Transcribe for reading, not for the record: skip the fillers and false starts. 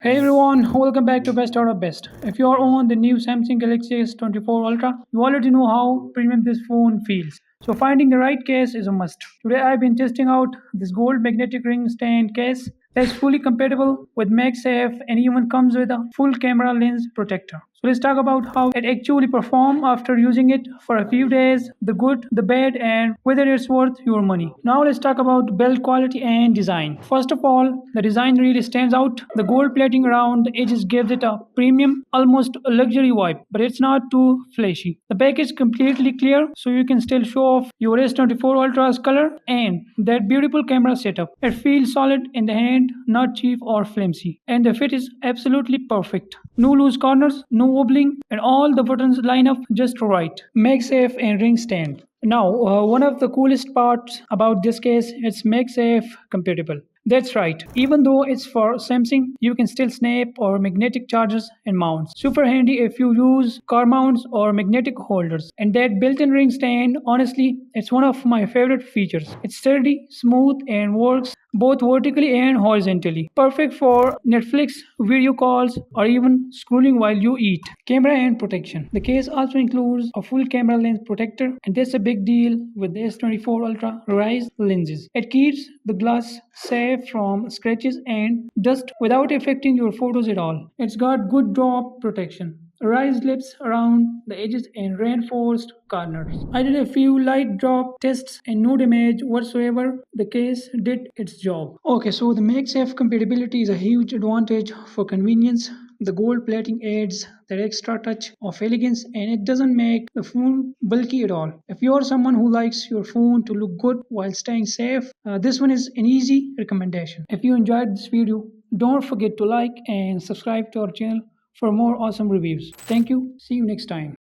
Hey everyone, welcome back to Best Out of Best. If you are on the new Samsung Galaxy S24 Ultra, you already know how premium this phone feels. So finding the right case is a must. Today I've been testing out this gold magnetic ring stand case that's fully compatible with Magsafe and even comes with a full camera lens protector. So let's talk about how it actually performs after using it for a few days, the good, the bad, and whether it's worth your money. Now let's talk about build quality and design. First of all, the design really stands out. The gold plating around the edges gives it a premium, almost a luxury vibe, but it's not too flashy. The back is completely clear, so you can still show off your S24 Ultra's color and that beautiful camera setup. It feels solid in the hand, not cheap or flimsy, and the fit is absolutely perfect. No loose corners, no wobbling, and all the buttons line up just right. MagSafe and ring stand. Now, one of the coolest parts about this case is MagSafe compatible. That's right. Even though it's for Samsung, you can still snap or magnetic chargers and mounts. Super handy if you use car mounts or magnetic holders. And that built-in ring stand, honestly, it's one of my favorite features. It's sturdy, smooth, and works both vertically and horizontally. Perfect for Netflix, video calls, or even scrolling while you eat. Camera and protection. The case also includes a full camera lens protector, and that's a big deal with the S24 Ultra Rise lenses. It keeps the glass safe from scratches and dust without affecting your photos at all. It's got good drop protection, raised lips around the edges and reinforced corners. I did a few light drop tests and no damage whatsoever. The case did its job. Okay, so the MagSafe compatibility is a huge advantage for convenience. The gold plating adds that extra touch of elegance and it doesn't make the phone bulky at all. If you're someone who likes your phone to look good while staying safe, this one is an easy recommendation. If you enjoyed this video, don't forget to like and subscribe to our channel for more awesome reviews. Thank you. See you next time.